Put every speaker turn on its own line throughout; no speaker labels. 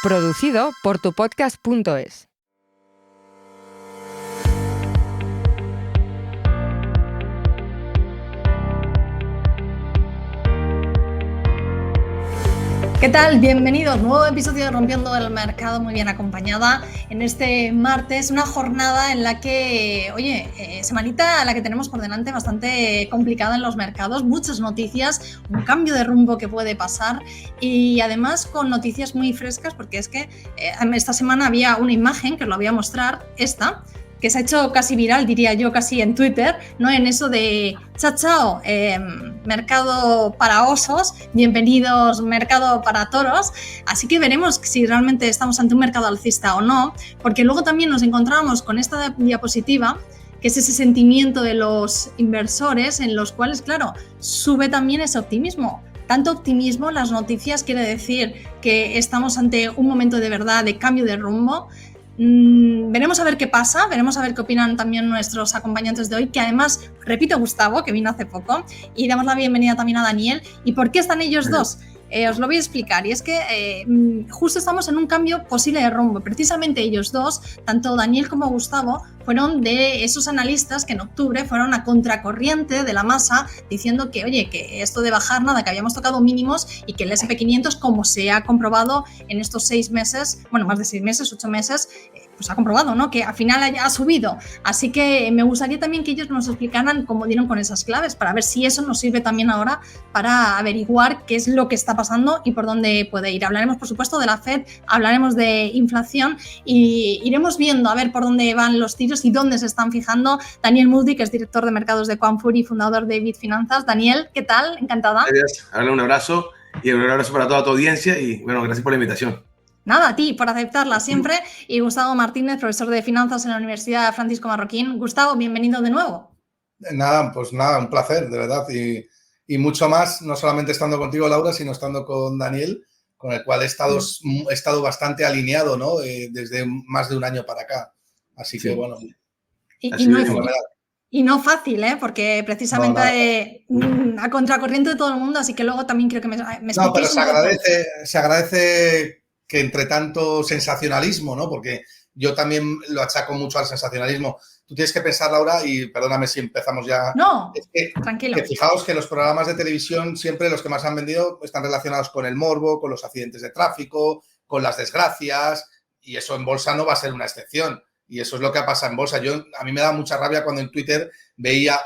Producido por tupodcast.es.
¿Qué tal? Bienvenidos. Nuevo episodio de Rompiendo el Mercado, muy bien acompañada en este martes, una jornada en la que, semanita a la que tenemos por delante bastante complicada en los mercados, muchas noticias, un cambio de rumbo que puede pasar y además con noticias muy frescas porque es que esta semana había una imagen que os la voy a mostrar, esta, que se ha hecho casi viral, diría yo, casi en Twitter, ¿no? En eso de chao, mercado para osos, bienvenidos mercado para toros. Así que veremos si realmente estamos ante un mercado alcista o no, porque luego también nos encontramos con esta diapositiva, que es ese sentimiento de los inversores en los cuales, claro, sube también ese optimismo. Tanto optimismo, las noticias quiere decir que estamos ante un momento de verdad de cambio de rumbo. Veremos a ver qué pasa, veremos a ver qué opinan también nuestros acompañantes de hoy, que además, repito, Gustavo, que vino hace poco, y damos la bienvenida también a Daniel. ¿Y por qué están ellos dos? Os lo voy a explicar, y es que justo estamos en un cambio posible de rumbo. Precisamente ellos dos, tanto Daniel como Gustavo, fueron de esos analistas que en octubre fueron a contracorriente de la masa diciendo que, oye, que esto de bajar nada, que habíamos tocado mínimos y que el S&P 500, como se ha comprobado en estos 6 meses, bueno, más de 6 meses, 8 meses, pues ha comprobado, ¿no? Que al final ha subido. Así que me gustaría también que ellos nos explicaran cómo dieron con esas claves para ver si eso nos sirve también ahora para averiguar qué es lo que está pasando y por dónde puede ir. Hablaremos, por supuesto, de la Fed, hablaremos de inflación y iremos viendo a ver por dónde van los tiros y dónde se están fijando. Daniel Moody, que es director de mercados de Quantfury y fundador de Bit Finanzas. Daniel, ¿qué tal? Encantada.
Gracias. Un abrazo y un abrazo para toda tu audiencia y bueno, gracias por la invitación.
Nada, a ti por aceptarla siempre. Y Gustavo Martínez, profesor de finanzas en la Universidad Francisco Marroquín. Gustavo, bienvenido de nuevo.
Nada, un placer, de verdad. Y mucho más, no solamente estando contigo, Laura, sino estando con Daniel, con el cual he estado bastante alineado, ¿no? Desde más de un año para acá. Así que, bueno.
Y no fácil, ¿eh? Porque precisamente a contracorriente de todo el mundo, así que luego también creo que me expliquéis.
No, pero se agradece que entre tanto sensacionalismo, ¿no? Porque yo también lo achaco mucho al sensacionalismo. Tú tienes que pensar, Laura, y perdóname si empezamos ya.
No, tranquilo.
Que fijaos que los programas de televisión siempre los que más han vendido están relacionados con el morbo, con los accidentes de tráfico, con las desgracias, y eso en bolsa no va a ser una excepción. Y eso es lo que ha pasado en bolsa. A mí me da mucha rabia cuando en Twitter veía,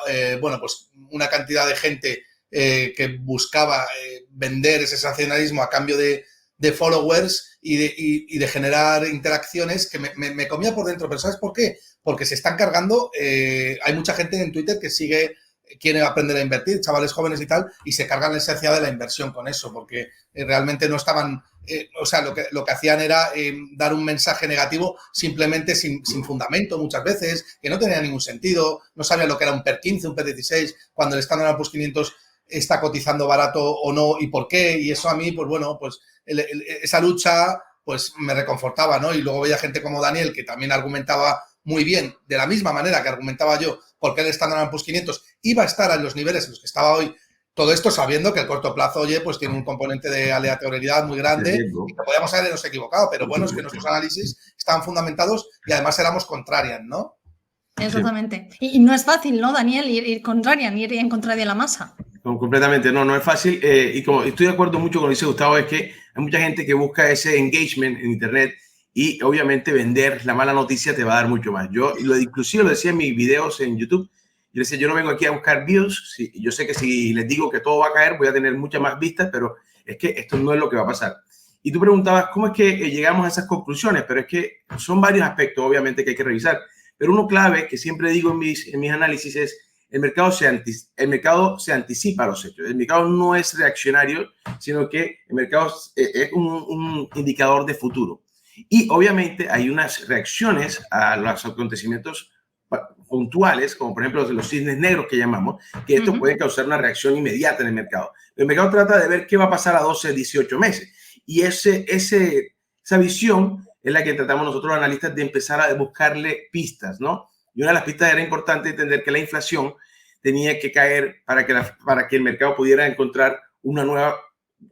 pues una cantidad de gente que buscaba vender ese sensacionalismo a cambio de followers y de generar interacciones que me comía por dentro. Pero ¿sabes por qué? Porque se están cargando, hay mucha gente en Twitter que quiere aprender a invertir, chavales jóvenes y tal, y se cargan la esencia de la inversión con eso, porque realmente no estaban, lo que hacían era dar un mensaje negativo simplemente sin fundamento muchas veces, que no tenía ningún sentido, no sabían lo que era un PER 15, un PER 16, cuando el Standard & Poor's 500 está cotizando barato o no y por qué, y eso a mí, pues bueno, pues esa lucha pues me reconfortaba, ¿no? Y luego veía gente como Daniel que también argumentaba muy bien, de la misma manera que argumentaba yo, porque el Standard & Poor's 500 iba a estar en los niveles en los que estaba hoy. Todo esto sabiendo que el corto plazo, pues tiene un componente de aleatoriedad muy grande y que podíamos habernos equivocado, pero bueno, es que nuestros análisis estaban fundamentados y además éramos contrarian, ¿no?
Exactamente. Y no es fácil, ¿no, Daniel? Ir contrarian, ir en contra de la masa.
Completamente, no es fácil. Y como estoy de acuerdo mucho con lo que dice Gustavo, es que hay mucha gente que busca ese engagement en Internet y obviamente vender la mala noticia te va a dar mucho más. Yo inclusive lo decía en mis videos en YouTube. Yo decía, yo no vengo aquí a buscar views. Sí, yo sé que si les digo que todo va a caer, voy a tener muchas más vistas, pero es que esto no es lo que va a pasar. Y tú preguntabas, ¿cómo es que llegamos a esas conclusiones? Pero es que son varios aspectos, obviamente, que hay que revisar. Pero uno clave que siempre digo en mis análisis es el mercado se anticipa a los hechos. El mercado no es reaccionario, sino que el mercado es un indicador de futuro. Y obviamente hay unas reacciones a los acontecimientos puntuales, como por ejemplo los cisnes negros que llamamos, que esto puede causar una reacción inmediata en el mercado. El mercado trata de ver qué va a pasar a 12, 18 meses. Y esa visión es la que tratamos nosotros los analistas de empezar a buscarle pistas, ¿no? Y una de las pistas era importante entender que la inflación tenía que caer para que el mercado pudiera encontrar una nueva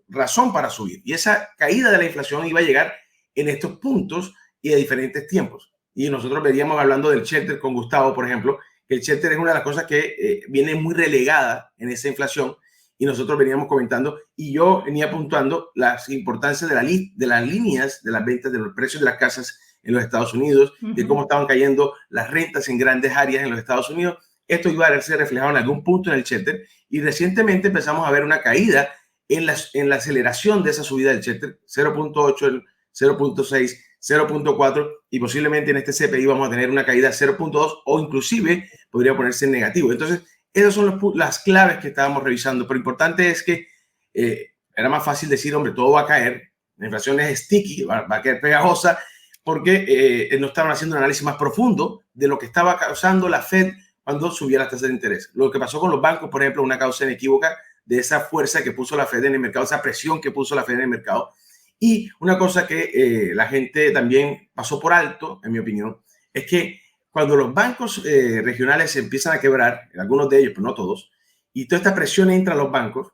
razón para subir. Y esa caída de la inflación iba a llegar en estos puntos y a diferentes tiempos. Y nosotros veríamos hablando del shelter con Gustavo, por ejemplo, que el shelter es una de las cosas que viene muy relegada en esa inflación, y nosotros veníamos comentando y yo venía puntuando las importancias de las líneas de las ventas, de los precios de las casas en los Estados Unidos, de cómo estaban cayendo las rentas en grandes áreas en los Estados Unidos. Esto iba a verse reflejado en algún punto en el shelter, y recientemente empezamos a ver una caída en la aceleración de esa subida del shelter, 0.8, 0.6, 0.4, y posiblemente en este CPI vamos a tener una caída 0.2 o inclusive podría ponerse en negativo. Entonces, esas son las claves que estábamos revisando, pero importante es que era más fácil decir, hombre, todo va a caer, la inflación es sticky, va a caer pegajosa, porque no estaban haciendo un análisis más profundo de lo que estaba causando la Fed cuando subía las tasas de interés. Lo que pasó con los bancos, por ejemplo, una causa inequívoca de esa fuerza que puso la Fed en el mercado, esa presión que puso la Fed en el mercado. Y una cosa que la gente también pasó por alto, en mi opinión, es que cuando los bancos regionales se empiezan a quebrar, algunos de ellos, pero no todos, y toda esta presión entra a los bancos,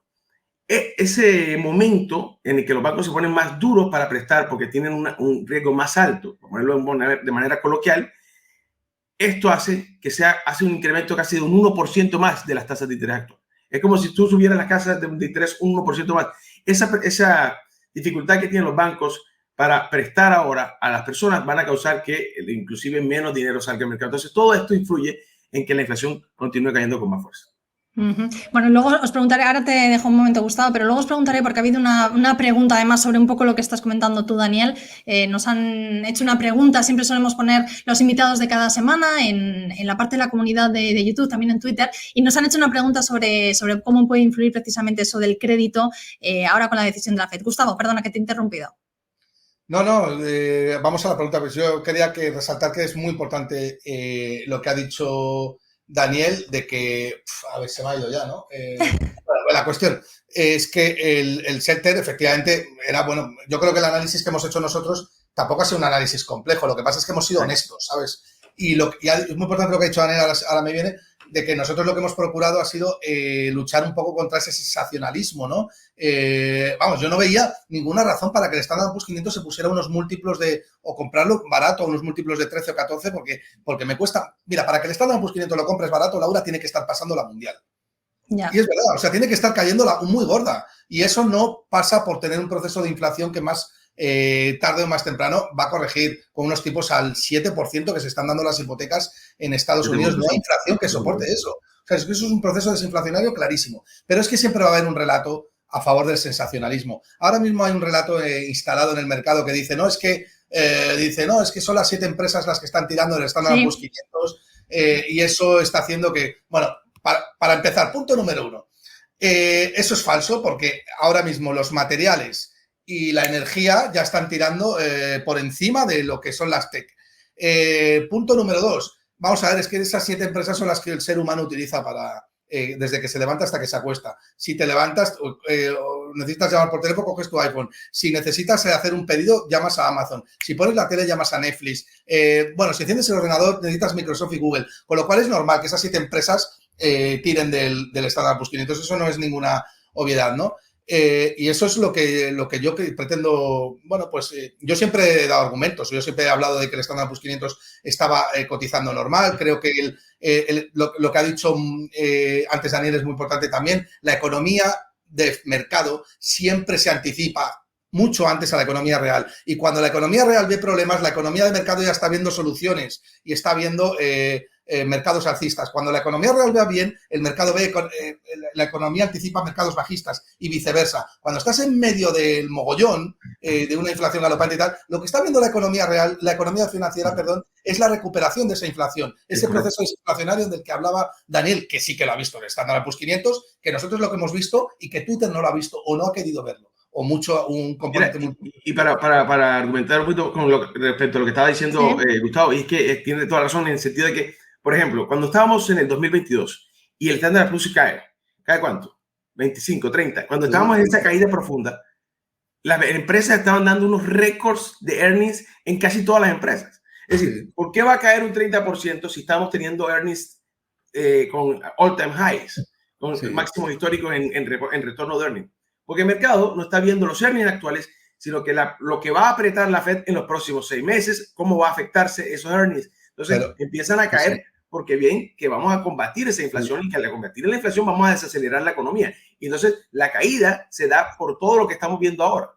ese momento en el que los bancos se ponen más duros para prestar porque tienen un riesgo más alto, por ponerlo de manera coloquial, esto hace un incremento casi de un 1% más de las tasas de interés actuales. Es como si tú subieras las tasas de interés un 1% más. Esa dificultad que tienen los bancos para prestar ahora a las personas van a causar que inclusive menos dinero salga al mercado. Entonces, todo esto influye en que la inflación continúe cayendo con más fuerza.
Bueno, luego os preguntaré, ahora te dejo un momento, Gustavo, pero luego os preguntaré porque ha habido una pregunta además sobre un poco lo que estás comentando tú, Daniel. Nos han hecho una pregunta, siempre solemos poner los invitados de cada semana en la parte de la comunidad de YouTube, también en Twitter, y nos han hecho una pregunta sobre cómo puede influir precisamente eso del crédito ahora con la decisión de la Fed. Gustavo, perdona que te he interrumpido.
No, vamos a la pregunta. Pues yo quería resaltar que es muy importante lo que ha dicho Daniel, de que, a ver, se me ha ido ya, ¿no? Bueno, la cuestión es que el shelter efectivamente era, bueno, yo creo que el análisis que hemos hecho nosotros tampoco ha sido un análisis complejo, lo que pasa es que hemos sido honestos, ¿sabes? Y es muy importante lo que ha dicho Daniel, ahora me viene, de que nosotros lo que hemos procurado ha sido luchar un poco contra ese sensacionalismo, ¿no? Vamos, yo no veía ninguna razón para que el Standard & Poor's 500 se pusiera unos múltiplos o comprarlo barato, unos múltiplos de 13 o 14, porque me cuesta. Mira, para que el Standard & Poor's 500 lo compres barato, Laura, tiene que estar pasando la mundial. Ya. Y es verdad, o sea, tiene que estar cayendo muy gorda. Y eso no pasa por tener un proceso de inflación que más tarde o más temprano va a corregir con unos tipos al 7% que se están dando las hipotecas en Estados Unidos. No hay inflación que soporte eso. O sea, es que eso es un proceso desinflacionario clarísimo. Pero es que siempre va a haber un relato a favor del sensacionalismo. Ahora mismo hay un relato instalado en el mercado que dice, no, es que son las 7 empresas las que están tirando el Standard & Poor's 500 y eso está haciendo que, bueno, para empezar, punto número 1. Eso es falso porque ahora mismo los materiales y la energía ya están tirando por encima de lo que son las tech. Punto número 2. Vamos a ver, es que esas 7 empresas son las que el ser humano utiliza desde que se levanta hasta que se acuesta. Si te levantas, necesitas llamar por teléfono, coges tu iPhone. Si necesitas hacer un pedido, llamas a Amazon. Si pones la tele, llamas a Netflix. Bueno, si enciendes el ordenador, necesitas Microsoft y Google. Con lo cual es normal que esas 7 empresas tiren del Standard & Poor's 500. Eso no es ninguna obviedad, ¿no? Y eso es lo que yo pretendo. Bueno, pues yo siempre he dado argumentos. Yo siempre he hablado de que el Standard & Poor's 500 estaba cotizando normal. Creo que lo que ha dicho antes Daniel es muy importante también. La economía de mercado siempre se anticipa mucho antes a la economía real. Y cuando la economía real ve problemas, la economía de mercado ya está viendo soluciones y está viendo mercados alcistas. Cuando la economía real va bien, el mercado la economía anticipa mercados bajistas y viceversa. Cuando estás en medio del mogollón de una inflación galopante y tal, lo que está viendo la economía real, la economía financiera, es la recuperación de esa inflación. Ese proceso desinflacionario del que hablaba Daniel, que sí que lo ha visto en el Standard & Poor's 500, que nosotros lo que hemos visto y que Twitter no lo ha visto o no ha querido verlo. O mucho, un componente.
Mira, y para argumentar un poquito respecto a lo que estaba diciendo Gustavo, y es que tiene toda la razón en el sentido de que, por ejemplo, cuando estábamos en el 2022 y el Standard & Poor's ¿cae cuánto? 25, 30. Cuando estábamos en esa caída profunda, las empresas estaban dando unos récords de earnings en casi todas las empresas. Es decir, ¿por qué va a caer un 30% si estamos teniendo earnings con all-time highs, con máximos históricos en retorno de earnings? Porque el mercado no está viendo los earnings actuales, sino que lo que va a apretar la Fed en los próximos 6 meses, cómo va a afectarse esos earnings. Entonces empiezan a caer porque bien que vamos a combatir esa inflación y que al combatir la inflación vamos a desacelerar la economía. Y entonces la caída se da por todo lo que estamos viendo ahora.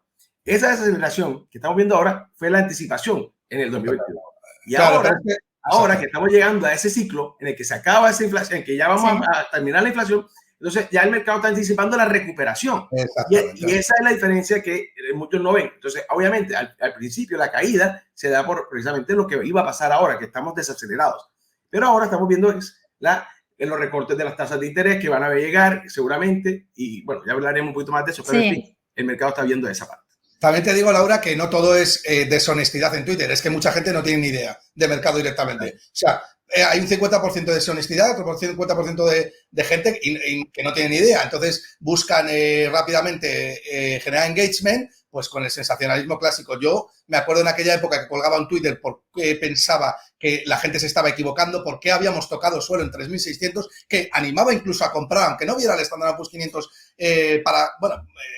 Esa desaceleración que estamos viendo ahora fue la anticipación en el 2021. Y ahora que estamos llegando a ese ciclo en el que se acaba esa inflación, en que ya vamos a terminar la inflación, entonces ya el mercado está anticipando la recuperación. Y esa es la diferencia que muchos no ven. Entonces, obviamente, al principio la caída se da por precisamente lo que iba a pasar ahora, que estamos desacelerados. Pero ahora estamos viendo en los recortes de las tasas de interés que van a llegar seguramente. Y bueno, ya hablaremos un poquito más de eso, pero en fin, el mercado está viendo esa parte.
También te digo, Laura, que no todo es deshonestidad en Twitter. Es que mucha gente no tiene ni idea de mercado directamente. O sea, hay un 50% de deshonestidad, otro 50% de gente que no tiene ni idea. Entonces buscan rápidamente generar engagement, pues con el sensacionalismo clásico. Yo me acuerdo en aquella época que colgaba un Twitter porque pensaba que la gente se estaba equivocando, porque habíamos tocado suelo en 3.600, que animaba incluso a comprar, aunque no viera el Standard & Poor's 500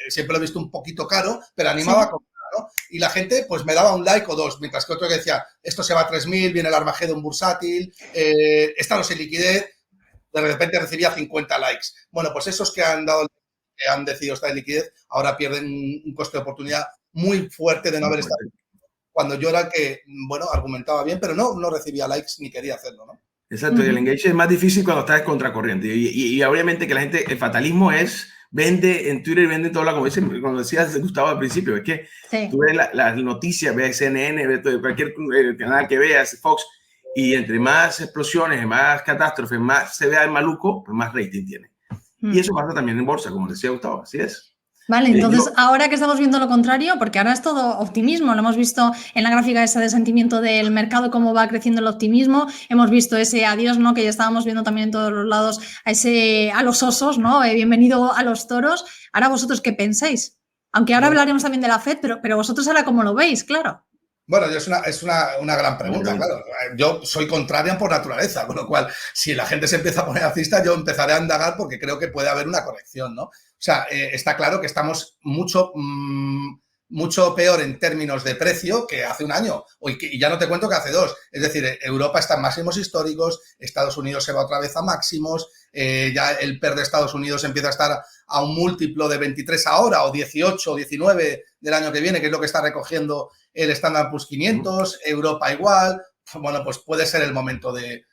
siempre lo he visto un poquito caro, pero animaba a comprar, ¿no? Y la gente pues me daba un like o dos, mientras que otro que decía, esto se va a 3.000, viene el Armageddon bursátil, esta no se liquidez, de repente recibía 50 likes. Bueno, pues esos que han decidido estar en liquidez, ahora pierden un coste de oportunidad muy fuerte de no haber estado. Cuando yo era el que, argumentaba bien, pero no recibía likes ni quería hacerlo, ¿no?
Exacto, y el engage es más difícil cuando estás contracorriente. Y obviamente que la gente, el fatalismo es, vende en Twitter y vende en todo lado, como decías Gustavo al principio, es que tú ves las noticias, ves CNN, ves cualquier canal que veas, Fox, y entre más explosiones, más catástrofes, más se vea el maluco, pues más rating tiene. Y eso pasa también en bolsa, como decía Gustavo, así es.
Vale, entonces ahora que estamos viendo lo contrario, porque ahora es todo optimismo, lo hemos visto en la gráfica esa de sentimiento del mercado, cómo va creciendo el optimismo, hemos visto ese adiós, ¿no? Que ya estábamos viendo también en todos los lados, a los osos, ¿no? Bienvenido a los toros. Ahora vosotros, ¿qué pensáis? Aunque ahora hablaremos también de la Fed, pero vosotros ahora ¿cómo lo veis? Claro.
Bueno, es una gran pregunta, claro. Yo soy contraria por naturaleza, con lo cual, si la gente se empieza a poner alcista, yo empezaré a indagar porque creo que puede haber una corrección, ¿no? O sea, está claro que estamos mucho peor en términos de precio que hace un año, y ya no te cuento que hace 2. Es decir, Europa está en máximos históricos, Estados Unidos se va otra vez a máximos, ya el PER de Estados Unidos empieza a estar a un múltiplo de 23 ahora, o 18 o 19 del año que viene, que es lo que está recogiendo el Standard & Poor's 500, Europa igual. Bueno, pues puede ser el momento de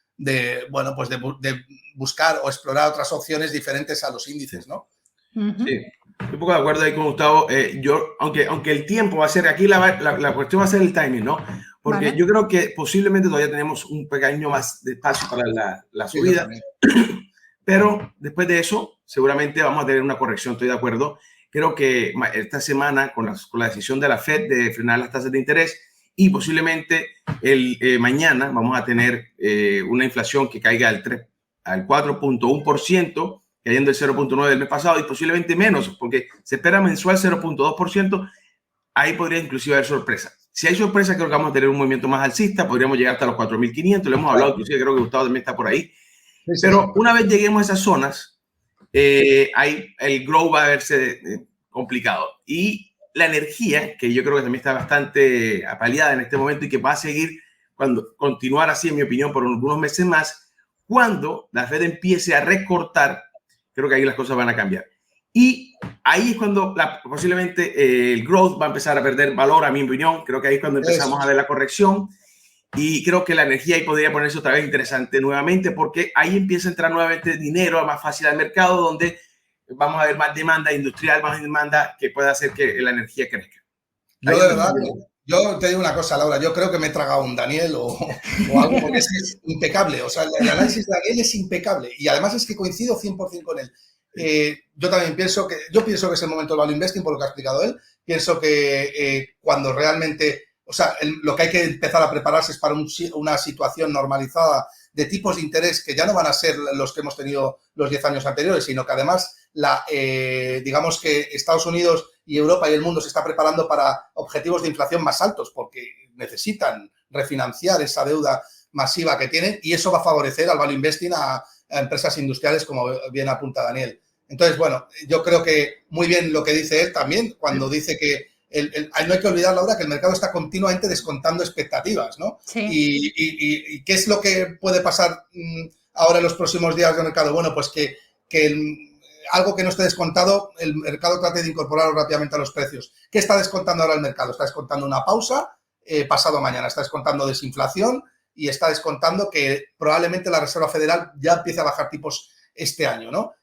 buscar o explorar otras opciones diferentes a los índices, ¿no?
Sí, estoy un poco de acuerdo ahí con Gustavo. Aunque el tiempo va a ser aquí, la cuestión va a ser el timing, ¿no? Porque yo creo que posiblemente todavía tenemos un pequeño más de espacio para la subida, pero después de eso seguramente vamos a tener una corrección, estoy de acuerdo. Creo que esta semana con la decisión de la Fed de frenar las tasas de interés y posiblemente mañana vamos a tener una inflación que caiga al 4.1%, cayendo el 0.9% del mes pasado y posiblemente menos, porque se espera mensual 0.2%, ahí podría inclusive haber sorpresa. Si hay sorpresa, creo que vamos a tener un movimiento más alcista, podríamos llegar hasta los 4.500, lo hemos hablado, inclusive creo que Gustavo también está por ahí. Pero una vez lleguemos a esas zonas, el growth va a verse complicado. Y la energía, que yo creo que también está bastante apaleada en este momento y que va a seguir continuar así, en mi opinión, por algunos meses más, cuando la Fed empiece a recortar, creo que ahí las cosas van a cambiar. Y ahí es cuando posiblemente el growth va a empezar a perder valor, a mi opinión. Creo que ahí es cuando empezamos a ver la corrección. Y creo que la energía ahí podría ponerse otra vez interesante nuevamente, porque ahí empieza a entrar nuevamente dinero más fácil al mercado, donde vamos a ver más demanda industrial, más demanda que pueda hacer que la energía crezca.
Yo de verdad, yo te digo una cosa, Laura, yo creo que me he tragado un Daniel o algo, porque es impecable. O sea, el análisis de Daniel es impecable y además es que coincido 100% con él. Yo también pienso que es el momento del value investing, por lo que ha explicado él. Pienso que cuando realmente, o sea, lo que hay que empezar a prepararse es para una situación normalizada de tipos de interés que ya no van a ser los que hemos tenido los 10 años anteriores, sino que además digamos que Estados Unidos y Europa y el mundo se está preparando para objetivos de inflación más altos porque necesitan refinanciar esa deuda masiva que tienen y eso va a favorecer al value investing a empresas industriales, como bien apunta Daniel. Entonces, bueno, yo creo que muy bien lo que dice él también cuando dice que no hay que olvidar, Laura, que el mercado está continuamente descontando expectativas, ¿no?
Sí.
¿Y qué es lo que puede pasar ahora en los próximos días del mercado? Bueno, pues que algo que no esté descontado, el mercado trate de incorporarlo rápidamente a los precios. ¿Qué está descontando ahora el mercado? Está descontando una pausa pasado mañana, está descontando desinflación y está descontando que probablemente la Reserva Federal ya empiece a bajar tipos este año, ¿no?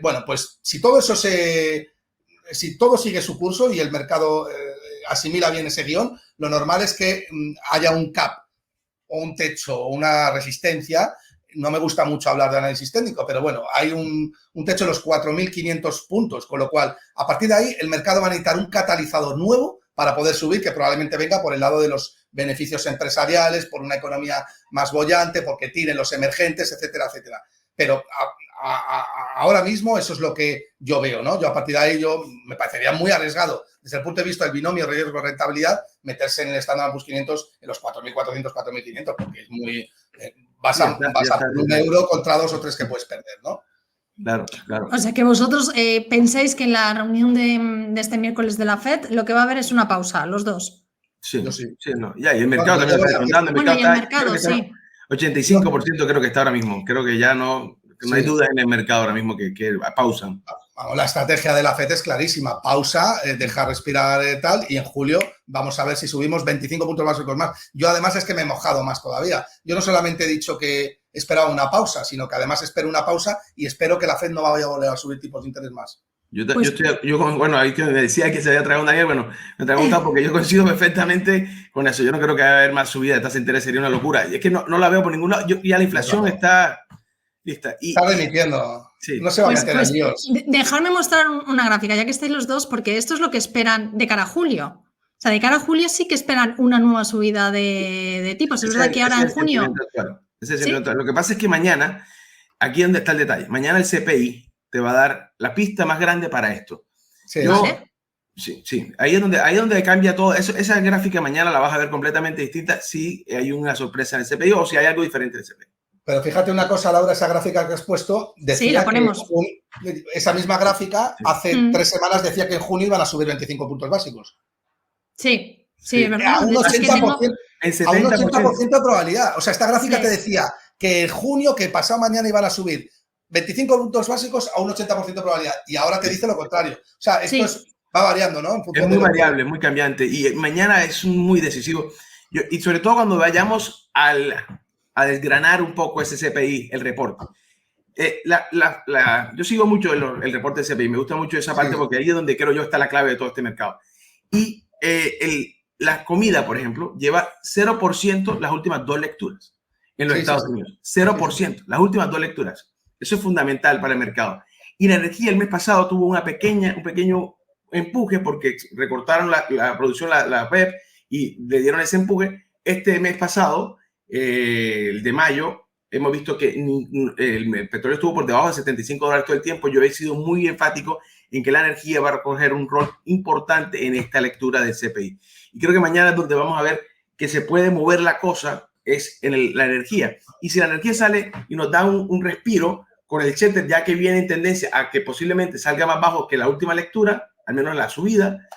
Bueno, pues si todo sigue su curso y el mercado asimila bien ese guión, lo normal es que haya un cap o un techo o una resistencia. No me gusta mucho hablar de análisis técnico, pero bueno, hay un techo de los 4.500 puntos, con lo cual, a partir de ahí, el mercado va a necesitar un catalizador nuevo para poder subir, que probablemente venga por el lado de los beneficios empresariales, por una economía más boyante, porque tiren los emergentes, etcétera, etcétera. Pero ahora mismo eso es lo que yo veo, ¿no? Yo a partir de ahí me parecería muy arriesgado, desde el punto de vista del binomio riesgo-rentabilidad, meterse en el Standard & Poor's 500 en los 4.400, 4.500, porque es muy... vas a por un euro contra 2 o 3 que puedes perder, ¿no?
Claro.
O sea, que vosotros pensáis que en la reunión de este miércoles de la FED lo que va a haber es una pausa, los dos.
Sí,
Yo sí.
¿no? Ya, y el mercado también está descontando.
Bueno, y el mercado, sí.
85% creo que está ahora mismo. Creo que ya no hay duda en el mercado ahora mismo que pausan.
La estrategia de la FED es clarísima. Pausa, dejar respirar tal, y en julio vamos a ver si subimos 25 puntos básicos más. Yo además es que me he mojado más todavía. Yo no solamente he dicho que esperaba una pausa, sino que además espero una pausa y espero que la FED no vaya a volver a subir tipos de interés más.
Bueno, ahí que me decía que se había traído un Daniel, bueno, me trae gustado porque yo coincido perfectamente con eso. Yo no creo que vaya a haber más subida de tasa de interés, sería una locura. Y es que no la veo por ningún lado. Ya la inflación está lista.
Está remitiendo. Sí. No se va a meter en líos.
Dejadme mostrar una gráfica, ya que estáis los dos, porque esto es lo que esperan de cara a julio. O sea, de cara a julio sí que esperan una nueva subida de tipos. Es verdad que ahora en junio...
Lo que pasa es que mañana, aquí donde está el detalle, mañana el CPI te va a dar la pista más grande para esto. Sí. Ahí es donde cambia todo. Esa gráfica mañana la vas a ver completamente distinta si hay una sorpresa en el CPI o si hay algo diferente en el CPI.
Pero fíjate una cosa, Laura, esa gráfica que has puesto, decía
la ponemos.
Que esa misma gráfica hace 3 semanas decía que en junio iban a subir 25 puntos básicos.
Sí, es verdad.
A un 80%, a un 80% de probabilidad. O sea, esta gráfica te decía que en junio, que pasado mañana iban a subir 25 puntos básicos a un 80% de probabilidad. Y ahora te dice lo contrario. O sea, esto va variando, ¿no?
Es muy variable, muy cambiante. Y mañana es muy decisivo. Y sobre todo cuando vayamos a desgranar un poco ese CPI, el reporte. Yo sigo mucho el reporte del CPI, me gusta mucho esa parte porque ahí es donde creo yo está la clave de todo este mercado. Y la comida, por ejemplo, lleva 0% las últimas 2 lecturas en los Estados Unidos. 0%, las últimas 2 lecturas. Eso es fundamental para el mercado. Y la energía el mes pasado tuvo un pequeño empuje porque recortaron la producción, la PEP, y le dieron ese empuje. Este mes pasado, el de mayo, hemos visto que el petróleo estuvo por debajo de $75 todo el tiempo. Yo he sido muy enfático en que la energía va a recoger un rol importante en esta lectura del CPI. Y creo que mañana es donde vamos a ver que se puede mover la cosa, es en la energía. Y si la energía sale y nos da un respiro con el cheddar, ya que viene en tendencia a que posiblemente salga más bajo que la última lectura, al menos en la subida,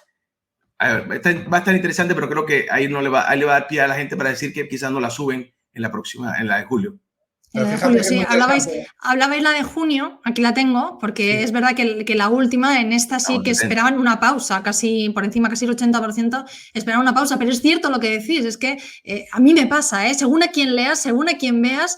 va a estar interesante, pero creo que ahí le va a dar pie a la gente para decir que quizás no la suben en la de julio.
Hablabais la de junio, aquí la tengo, porque es verdad que la última, en esta sí que esperaban una pausa, casi por encima, casi el 80% esperaban una pausa, pero es cierto lo que decís, es que a mí me pasa, según a quien leas, según a quien veas,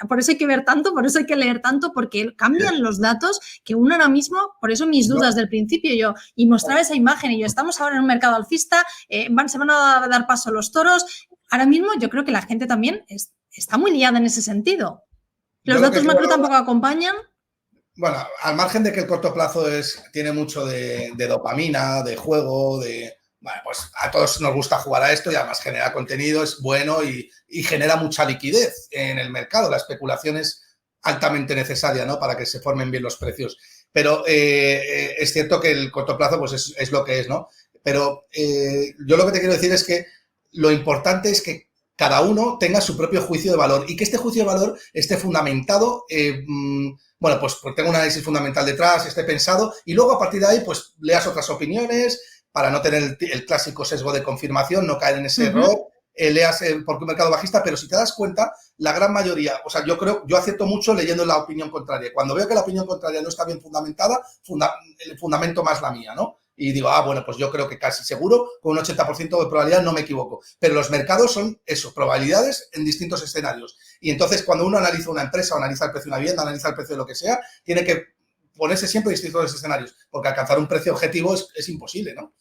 por eso hay que ver tanto, por eso hay que leer tanto, porque cambian los datos que uno ahora mismo, por eso mis dudas del principio, y mostraba esa imagen, y yo, estamos ahora en un mercado alcista, se van a dar paso los toros. Ahora mismo yo creo que la gente también está muy liada en ese sentido. ¿Los datos macro tampoco acompañan?
Bueno, al margen de que el corto plazo tiene mucho de dopamina, de juego, bueno, pues a todos nos gusta jugar a esto y además genera contenido, es bueno y genera mucha liquidez en el mercado. La especulación es altamente necesaria, ¿no?, para que se formen bien los precios. Pero es cierto que el corto plazo pues es lo que es, ¿no? Pero yo lo que te quiero decir es que lo importante es que cada uno tenga su propio juicio de valor y que este juicio de valor esté fundamentado, pues tenga un análisis fundamental detrás, esté pensado y luego a partir de ahí pues leas otras opiniones, para no tener el clásico sesgo de confirmación, no caer en ese error. Leas por qué un mercado bajista, pero si te das cuenta, la gran mayoría, o sea, yo acierto mucho leyendo la opinión contraria. Cuando veo que la opinión contraria no está bien fundamentada, fundamento más la mía, ¿no? Y digo, bueno, pues yo creo que casi seguro, con un 80% de probabilidad no me equivoco. Pero los mercados son eso, probabilidades en distintos escenarios. Y entonces, cuando uno analiza una empresa, o analiza el precio de una vivienda, analiza el precio de lo que sea, tiene que ponerse siempre en distintos escenarios, porque alcanzar un precio objetivo es imposible, ¿no?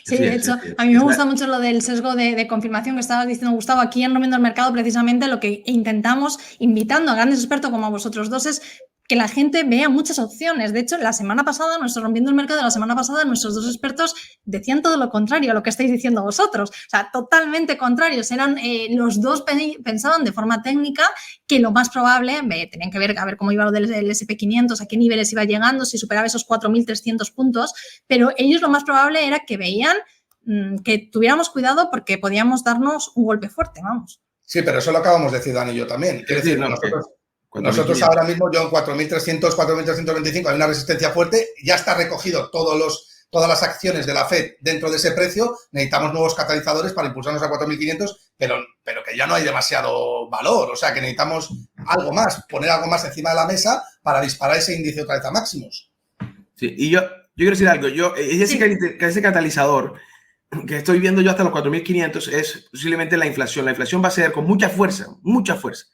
Sí, de hecho, a mí me gusta mucho lo del sesgo de confirmación que estabas diciendo, Gustavo. Aquí en Rompiendo el Mercado, precisamente, lo que intentamos, invitando a grandes expertos como a vosotros dos, es que la gente vea muchas opciones. De hecho, la semana pasada, nuestro Rompiendo el Mercado de la semana pasada, nuestros dos expertos decían todo lo contrario a lo que estáis diciendo vosotros. O sea, totalmente contrarios. Eran los dos pensaban de forma técnica que lo más probable, tenían que ver a ver cómo iba lo del SP500, a qué niveles iba llegando, si superaba esos 4.300 puntos, pero ellos lo más probable era que veían que tuviéramos cuidado porque podíamos darnos un golpe fuerte, vamos.
Sí, pero eso lo acabamos de decir Dani y yo también. Quiero decir, nosotros ahora mismo, yo en 4.300, 4.325 hay una resistencia fuerte, ya está recogido todas las acciones de la FED dentro de ese precio, necesitamos nuevos catalizadores para impulsarnos a 4.500, pero que ya no hay demasiado valor, o sea que necesitamos algo más, poner algo más encima de la mesa para disparar ese índice otra vez a máximos.
Sí, y yo quiero decir algo, ese catalizador que estoy viendo yo hasta los 4.500 es posiblemente la inflación. La inflación va a ser con mucha fuerza, mucha fuerza.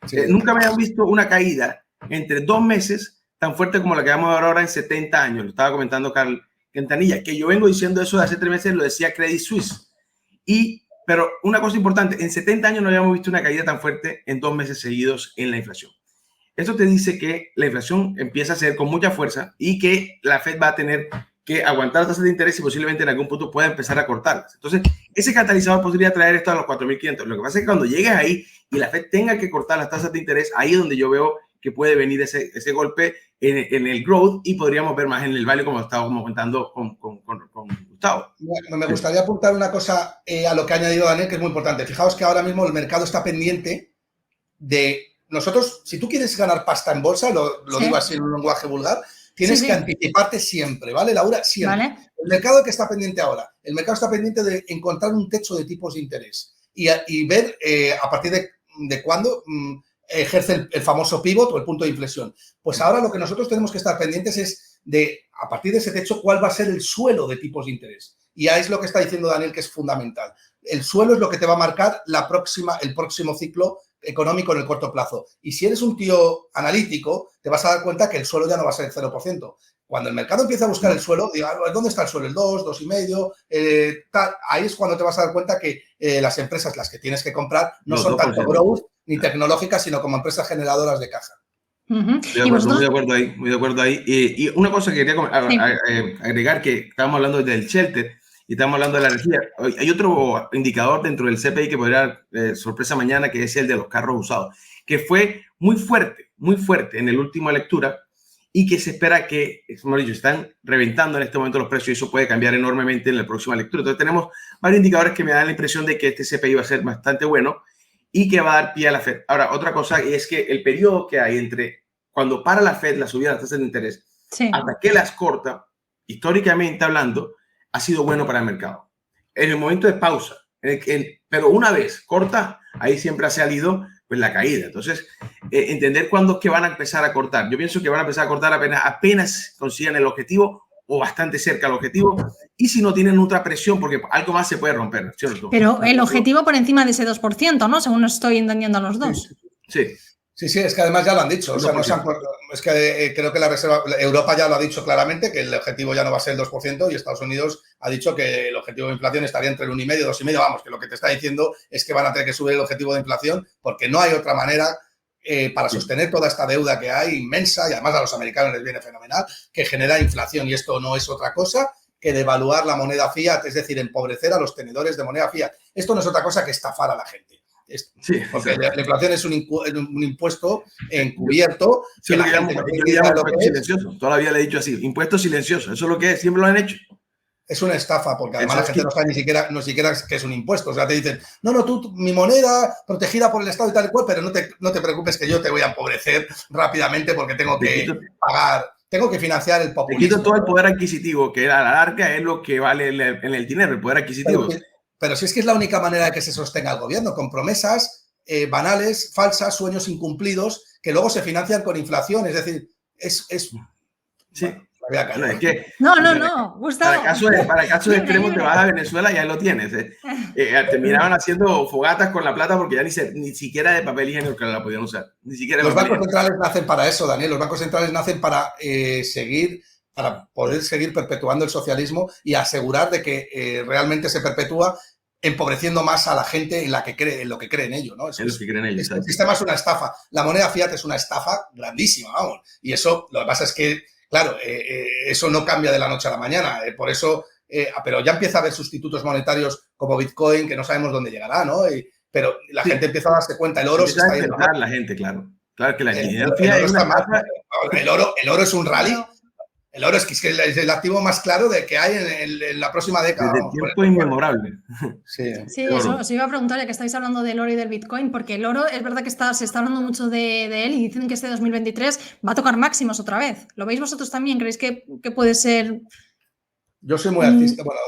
Sí. Nunca me han visto una caída entre 2 meses tan fuerte como la que vamos a ver ahora en 70 años. Lo estaba comentando Carl Quintanilla, que yo vengo diciendo eso de hace 3 meses, lo decía Credit Suisse. Pero una cosa importante, en 70 años no habíamos visto una caída tan fuerte en 2 meses seguidos en la inflación. Esto te dice que la inflación empieza a ser con mucha fuerza y que la Fed va a tener que aguantar las tasas de interés y posiblemente en algún punto pueda empezar a cortarlas. Entonces, ese catalizador podría traer esto a los 4.500. Lo que pasa es que cuando llegues ahí y la Fed tenga que cortar las tasas de interés, ahí es donde yo veo que puede venir ese golpe en el growth y podríamos ver más en el value, como estábamos comentando con Gustavo.
Bueno, me gustaría apuntar una cosa a lo que ha añadido Daniel, que es muy importante. Fijaos que ahora mismo el mercado está pendiente de nosotros. Si tú quieres ganar pasta en bolsa, lo digo así en un lenguaje vulgar, tienes que anticiparte siempre, ¿vale, Laura? Siempre. ¿Vale? El mercado que está pendiente ahora, el mercado está pendiente de encontrar un techo de tipos de interés y ver a partir de cuándo ejerce el famoso pivot o el punto de inflexión. Pues ahora lo que nosotros tenemos que estar pendientes es de, a partir de ese techo, cuál va a ser el suelo de tipos de interés. Y ahí es lo que está diciendo Daniel, que es fundamental. El suelo es lo que te va a marcar el próximo ciclo económico en el corto plazo. Y si eres un tío analítico, te vas a dar cuenta que el suelo ya no va a ser el 0%. Cuando el mercado empieza a buscar el suelo, diga, ¿dónde está el suelo? El 2, 2,5, tal. Ahí es cuando te vas a dar cuenta que las empresas, las que tienes que comprar, no son tanto growth ni tecnológicas, sino como empresas generadoras de caja.
Muy de acuerdo ahí. Y una cosa que quería agregar, que estábamos hablando del shelter y estamos hablando de la energía. Hay otro indicador dentro del CPI que podría dar sorpresa mañana, que es el de los carros usados, que fue muy fuerte en la última lectura y que se espera que, como he dicho, están reventando en este momento los precios y eso puede cambiar enormemente en la próxima lectura. Entonces tenemos varios indicadores que me dan la impresión de que este CPI va a ser bastante bueno y que va a dar pie a la Fed. Ahora, otra cosa es que el periodo que hay entre cuando para la Fed la subida de las tasas de interés hasta que las corta, históricamente hablando, ha sido bueno para el mercado. En el momento de pausa, pero una vez corta, ahí siempre ha salido pues la caída. Entonces, entender cuándo es que van a empezar a cortar. Yo pienso que van a empezar a cortar apenas consigan el objetivo o bastante cerca del objetivo, y si no tienen otra presión, porque algo más se puede romper, ¿cierto?
Pero el objetivo por encima de ese 2%, ¿no? Según estoy entendiendo a los dos.
Sí, es que además ya lo han dicho. O sea, es que creo que Europa ya lo ha dicho claramente, que el objetivo ya no va a ser el 2%, y Estados Unidos ha dicho que el objetivo de inflación estaría entre el 1,5 y 2,5. Vamos, que lo que te está diciendo es que van a tener que subir el objetivo de inflación porque no hay otra manera para sostener toda esta deuda que hay inmensa, y además a los americanos les viene fenomenal, que genera inflación, y esto no es otra cosa que devaluar la moneda fiat, es decir, empobrecer a los tenedores de moneda fiat. Esto no es otra cosa que estafar a la gente. Porque la inflación es un impuesto encubierto.
Sí, silencioso. Todavía le he dicho así, impuesto silencioso. Eso es lo que es, siempre lo han hecho.
Es una estafa, porque además la gente no sabe ni siquiera que es un impuesto. O sea, te dicen, no, tú, mi moneda protegida por el Estado y tal y cual, pero no te preocupes que yo te voy a empobrecer rápidamente porque tengo que pagar tengo que financiar el
Le
populismo.
quito todo el poder adquisitivo, que a la larga es lo que vale en el dinero, el poder adquisitivo.
Pero si es que es la única manera de que se sostenga el gobierno, con promesas banales, falsas, sueños incumplidos, que luego se financian con inflación. Es decir,
Sí.
Bueno,
Es que,
No, Gustavo.
Para casos extremos te vas a Venezuela y ahí lo tienes. Terminaban haciendo fogatas con la plata porque ya ni siquiera de papel higiénico que la podían usar. Ni siquiera
los bancos centrales nacen para eso, Daniel. Los bancos centrales nacen para para poder seguir perpetuando el socialismo y asegurar de que realmente se perpetúa, empobreciendo más a la gente en lo que creen ellos, ¿no?
En lo que creen ellos.
El sistema es una estafa. La moneda fiat es una estafa grandísima, vamos. Y eso, lo que pasa es que, claro, eso no cambia de la noche a la mañana. Por eso, pero ya empieza a haber sustitutos monetarios como Bitcoin, que no sabemos dónde llegará, ¿no? Pero la gente empieza a darse cuenta. El oro se está yendo.
La gente, claro. Claro que la
el oro está mal. El oro es un rally. El oro es el activo más claro de que hay en la próxima década.
Desde tiempo inmemorable.
Sí, eso os iba a preguntar, ya que estáis hablando del oro y del Bitcoin, porque el oro es verdad que se está hablando mucho de él y dicen que este 2023 va a tocar máximos otra vez. ¿Lo veis vosotros también? ¿Creéis que puede ser...?
Yo soy muy artista. Bueno,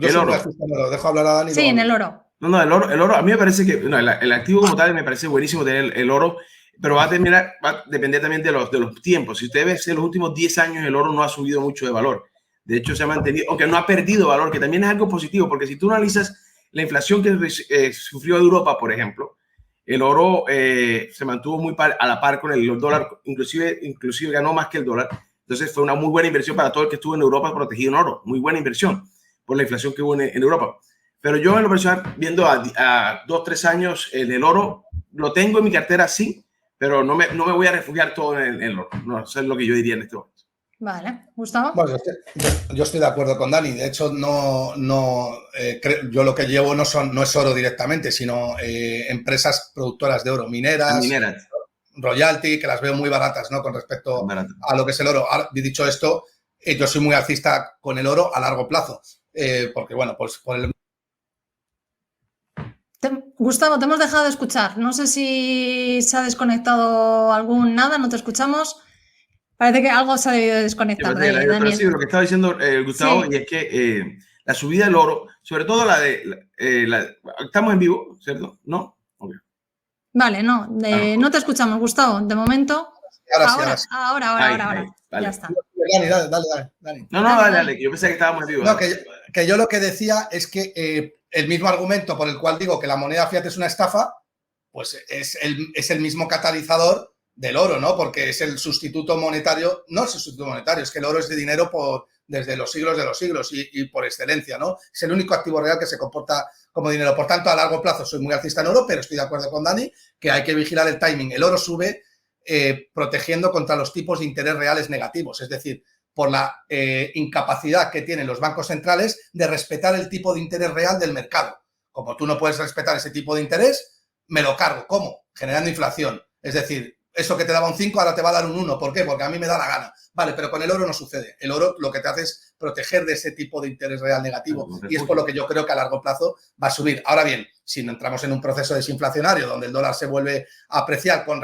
yo soy muy artista. Lo dejo hablar a Dani.
Sí, en el oro.
No, el oro, a mí me parece que el activo como tal me parece buenísimo tener el oro, pero va a depender también de los tiempos. Si usted ve, en los últimos 10 años el oro no ha subido mucho de valor. De hecho, se ha mantenido, aunque no ha perdido valor, que también es algo positivo, porque si tú analizas la inflación que sufrió Europa, por ejemplo, el oro se mantuvo muy a la par con el dólar, inclusive ganó más que el dólar. Entonces fue una muy buena inversión para todo el que estuvo en Europa protegido en oro. Muy buena inversión por la inflación que hubo en Europa. Pero yo en lo personal, viendo a 2-3 años, el oro lo tengo en mi cartera, sí, pero no me voy a refugiar todo en el oro. No, eso es lo que yo diría en este momento.
Vale, Gustavo.
Bueno, yo estoy de acuerdo con Dani. De hecho, yo lo que llevo no es oro directamente, sino empresas productoras de oro, mineras, royalty, que las veo muy baratas, ¿no? Con respecto a lo que es el oro. Ahora, dicho esto, yo soy muy alcista con el oro a largo plazo, porque, bueno, pues por el...
Gustavo, te hemos dejado de escuchar. No sé si se ha desconectado nada, no te escuchamos. Parece que algo se ha debido de desconectar.
Daniel. Sí, lo que estaba diciendo Gustavo, sí. Y es que la subida del oro, sobre todo estamos en vivo, ¿cierto? ¿No? Okay.
Vale, no te escuchamos, Gustavo, de momento. Ahora.
Vale.
Ya está.
Dale.
No, dale, que yo pensé que estábamos en vivo.
No, que yo lo que decía es que el mismo argumento por el cual digo que la moneda fiat es una estafa, pues es el mismo catalizador del oro, ¿no? Porque es el sustituto monetario, no es el sustituto monetario, es que el oro es de dinero desde los siglos de los siglos y por excelencia, ¿no? Es el único activo real que se comporta como dinero. Por tanto, a largo plazo soy muy alcista en oro, pero estoy de acuerdo con Dani que hay que vigilar el timing. El oro sube protegiendo contra los tipos de interés reales negativos, es decir, por la incapacidad que tienen los bancos centrales de respetar el tipo de interés real del mercado. Como tú no puedes respetar ese tipo de interés, me lo cargo. ¿Cómo? Generando inflación. Es decir, eso que te daba un 5 ahora te va a dar un 1. ¿Por qué? Porque a mí me da la gana. Vale, pero con el oro no sucede. El oro lo que te hace es proteger de ese tipo de interés real negativo y es por lo que yo creo que a largo plazo va a subir. Ahora bien, si entramos en un proceso desinflacionario donde el dólar se vuelve a apreciar no con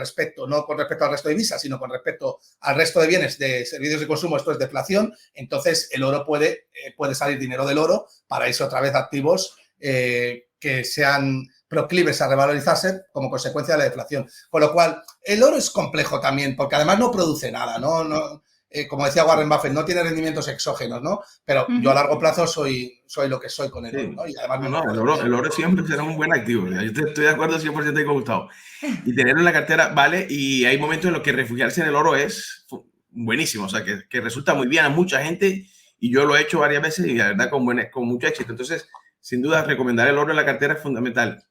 respecto al resto de divisas, sino con respecto al resto de bienes, de servicios de consumo, esto es deflación, entonces el oro puede salir dinero del oro para irse otra vez a activos que sean proclives a revalorizarse como consecuencia de la deflación. Con lo cual, el oro es complejo también, porque además no produce nada, ¿no? Como decía Warren Buffett, no tiene rendimientos exógenos, ¿no? Pero yo a largo plazo soy lo que soy con el oro, ¿no? Y además
el oro siempre será un buen activo. Yo estoy de acuerdo 100% con Gustavo. Y tenerlo en la cartera vale, y hay momentos en los que refugiarse en el oro es buenísimo, o sea, que resulta muy bien a mucha gente, y yo lo he hecho varias veces y la verdad con mucho éxito. Entonces, sin duda, recomendar el oro en la cartera es fundamental.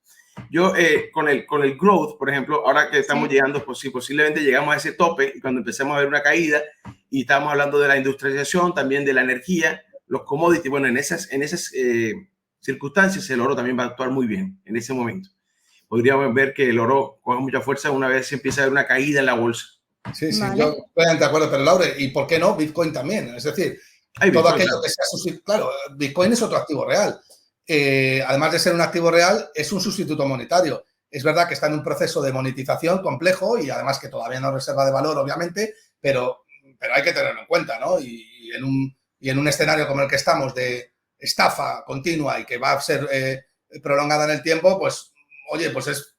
Yo con el growth, por ejemplo, ahora que estamos llegando, pues sí, posiblemente llegamos a ese tope y cuando empecemos a ver una caída, y estamos hablando de la industrialización, también de la energía, los commodities, bueno, en esas circunstancias el oro también va a actuar muy bien en ese momento. Podríamos ver que el oro coge mucha fuerza una vez se empieza a ver una caída en la bolsa.
Sí, vale. Yo estoy de acuerdo, pero Laure, ¿y por qué no? Bitcoin también, es decir, todo aquello que sea sustituto. Claro, Bitcoin es otro activo real. Además de ser un activo real, es un sustituto monetario. Es verdad que está en un proceso de monetización complejo y además que todavía no reserva de valor, obviamente, pero pero hay que tenerlo en cuenta, ¿no? Y en un escenario como el que estamos de estafa continua y que va a ser prolongada en el tiempo, pues, oye, pues es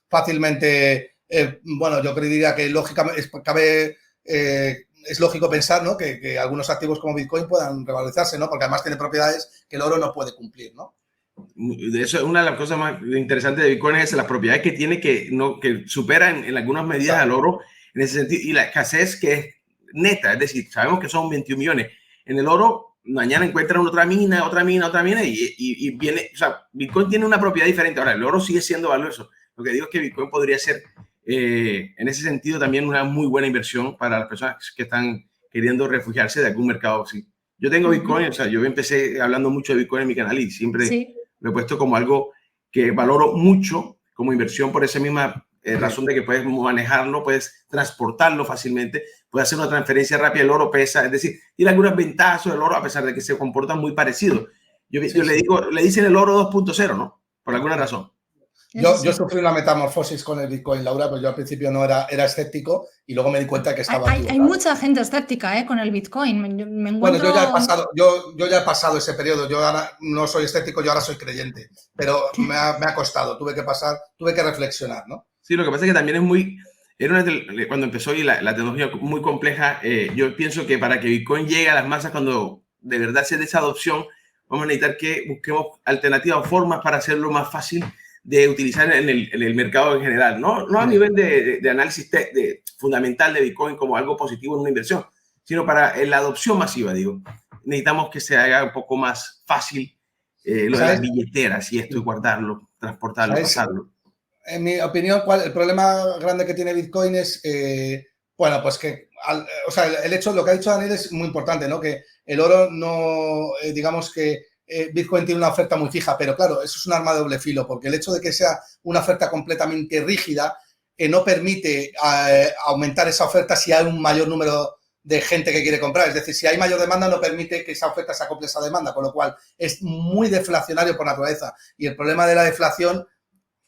fácilmente, bueno, yo diría que lógicamente es lógico pensar, ¿no? Que algunos activos como Bitcoin puedan revalorizarse, ¿no? Porque además tiene propiedades que el oro no puede cumplir, ¿no?
De eso, una de las cosas más interesantes de Bitcoin es las propiedades que tiene que supera en algunas medidas al oro en ese sentido, y la escasez que es neta, es decir, sabemos que son 21 millones. En el oro, mañana encuentran otra mina y viene, o sea, Bitcoin tiene una propiedad diferente. Ahora, el oro sigue siendo valioso. Lo que digo es que Bitcoin podría ser, en ese sentido, también una muy buena inversión para las personas que están queriendo refugiarse de algún mercado así. Yo tengo Bitcoin, o sea, yo empecé hablando mucho de Bitcoin en mi canal y siempre lo he puesto como algo que valoro mucho como inversión por esa misma razón de que puedes manejarlo, puedes transportarlo fácilmente, puedes hacer una transferencia rápida, el oro pesa, es decir, tiene algunas ventajas del oro a pesar de que se comporta muy parecido. Yo le digo, le dicen el oro 2.0, ¿no? Por alguna razón.
Yo sufrí una metamorfosis con el Bitcoin, Laura, pues yo al principio no era escéptico y luego me di cuenta que estaba
hay mucha gente escéptica con el Bitcoin. Me encuentro...
Bueno, yo ya he pasado ese periodo. Yo ahora no soy escéptico, yo ahora soy creyente. Pero me ha costado, tuve que reflexionar, ¿no?
Sí, lo que pasa es que también es muy... cuando empezó y la tecnología muy compleja, yo pienso que para que Bitcoin llegue a las masas, cuando de verdad se dé esa adopción, vamos a necesitar que busquemos alternativas o formas para hacerlo más fácil de utilizar en el mercado en general, no a nivel de análisis fundamental de Bitcoin como algo positivo en una inversión, sino para la adopción masiva, digo. Necesitamos que se haga un poco más fácil lo de las billeteras y esto, y guardarlo, transportarlo, pasarlo.
En mi opinión, el problema grande que tiene Bitcoin es, bueno, pues que, o sea, el hecho, lo que ha dicho Daniel es muy importante, ¿no? Que el oro no, digamos que Bitcoin tiene una oferta muy fija, pero claro, eso es un arma de doble filo, porque el hecho de que sea una oferta completamente rígida no permite aumentar esa oferta si hay un mayor número de gente que quiere comprar. Es decir, si hay mayor demanda, no permite que esa oferta se acople a esa demanda, con lo cual es muy deflacionario por naturaleza. Y el problema de la deflación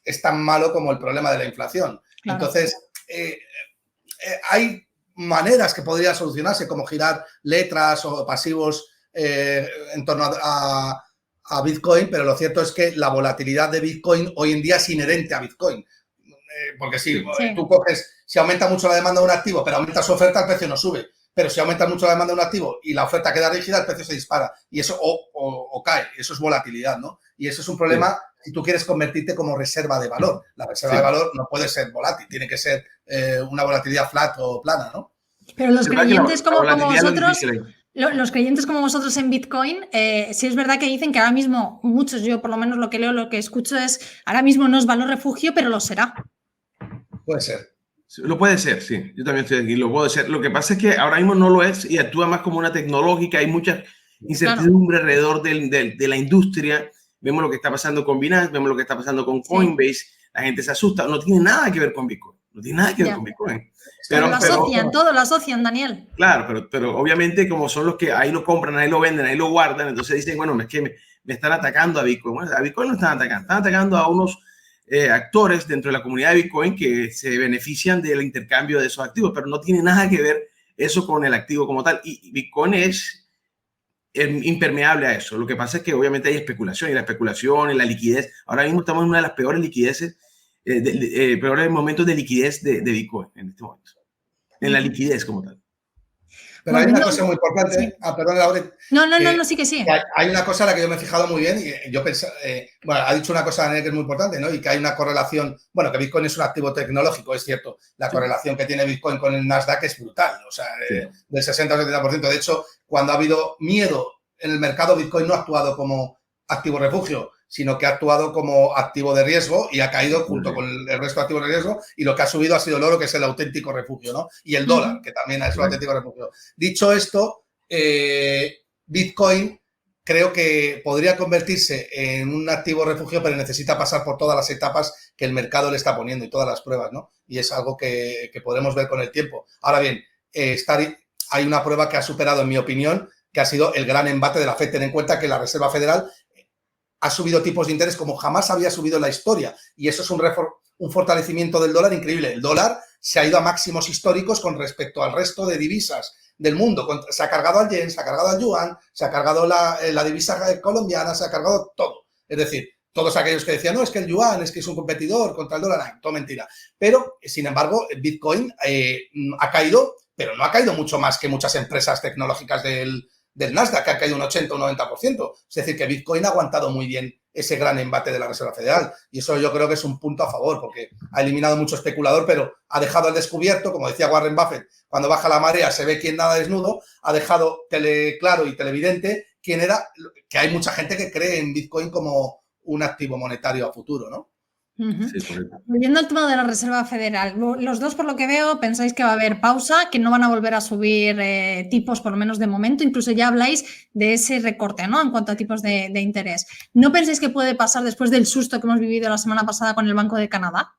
es tan malo como el problema de la inflación. Claro. Entonces, hay maneras que podría solucionarse, como girar letras o pasivos en torno a Bitcoin, pero lo cierto es que la volatilidad de Bitcoin hoy en día es inherente a Bitcoin. Porque si tú coges, si aumenta mucho la demanda de un activo, pero aumenta su oferta, el precio no sube. Pero si aumenta mucho la demanda de un activo y la oferta queda rígida, el precio se dispara. Y eso o cae. Eso es volatilidad, ¿no? Y eso es un problema si tú quieres convertirte como reserva de valor. La reserva de valor no puede ser volátil, tiene que ser una volatilidad flat o plana, ¿no?
Pero los creyentes como vosotros... Los creyentes como vosotros en Bitcoin, sí es verdad que dicen que ahora mismo, muchos, yo por lo menos lo que leo, lo que escucho es, ahora mismo no es valor refugio, pero lo será.
Puede ser.
Lo puede ser, sí. Yo también estoy aquí, lo puede ser. Lo que pasa es que ahora mismo no lo es y actúa más como una tecnológica. Hay mucha incertidumbre alrededor de la industria. Vemos lo que está pasando con Binance, vemos lo que está pasando con Coinbase. La gente se asusta. No tiene nada que ver con Bitcoin. No tiene nada que ver con Bitcoin.
Pero lo asocian, Daniel.
Claro, pero obviamente como son los que ahí lo compran, ahí lo venden, ahí lo guardan, entonces dicen, bueno, es que me están atacando a Bitcoin. Bueno, a Bitcoin no están atacando a unos actores dentro de la comunidad de Bitcoin que se benefician del intercambio de esos activos, pero no tiene nada que ver eso con el activo como tal. Y Bitcoin es impermeable a eso. Lo que pasa es que obviamente hay especulación y la especulación y la liquidez. Ahora mismo estamos en una de las peores liquideces, peores momentos de liquidez de Bitcoin en este momento. En la liquidez como tal.
Pero hay una cosa muy importante. Sí. Perdón, Laura.
No, sí que sí.
Hay una cosa a la que yo me he fijado muy bien y yo pensé, bueno, ha dicho una cosa, Daniel, que es muy importante, ¿no? Y que hay una correlación, bueno, que Bitcoin es un activo tecnológico, es cierto. La correlación que tiene Bitcoin con el Nasdaq es brutal, o sea, del 60 al 70%. De hecho, cuando ha habido miedo en el mercado, Bitcoin no ha actuado como activo refugio, sino que ha actuado como activo de riesgo y ha caído junto con el resto de activos de riesgo, y lo que ha subido ha sido el oro, que es el auténtico refugio, ¿no? Y el dólar, que también es un auténtico refugio. Dicho esto, Bitcoin creo que podría convertirse en un activo refugio, pero necesita pasar por todas las etapas que el mercado le está poniendo y todas las pruebas, ¿no? Y es algo que podremos ver con el tiempo. Ahora bien, hay una prueba que ha superado, en mi opinión, que ha sido el gran embate de la FED. Ten en cuenta que la Reserva Federal ha subido tipos de interés como jamás había subido en la historia. Y eso es un fortalecimiento del dólar increíble. El dólar se ha ido a máximos históricos con respecto al resto de divisas del mundo. Se ha cargado al yen, se ha cargado al yuan, se ha cargado la divisa colombiana, se ha cargado todo. Es decir, todos aquellos que decían, no, es que el yuan, es que es un competidor contra el dólar, todo mentira. Pero, sin embargo, el Bitcoin ha caído, pero no ha caído mucho más que muchas empresas tecnológicas del Nasdaq, que ha caído un 80 o un 90%. Es decir, que Bitcoin ha aguantado muy bien ese gran embate de la Reserva Federal. Y eso yo creo que es un punto a favor, porque ha eliminado mucho especulador, pero ha dejado al descubierto, como decía Warren Buffett, cuando baja la marea se ve quién nada desnudo, ha dejado claro y televidente quién era, que hay mucha gente que cree en Bitcoin como un activo monetario a futuro, ¿no?
Sí, volviendo al tema de la Reserva Federal, los dos, por lo que veo, pensáis que va a haber pausa, que no van a volver a subir tipos, por lo menos de momento. Incluso ya habláis de ese recorte, ¿no? En cuanto a tipos de interés. ¿No pensáis que puede pasar después del susto que hemos vivido la semana pasada con el Banco de Canadá?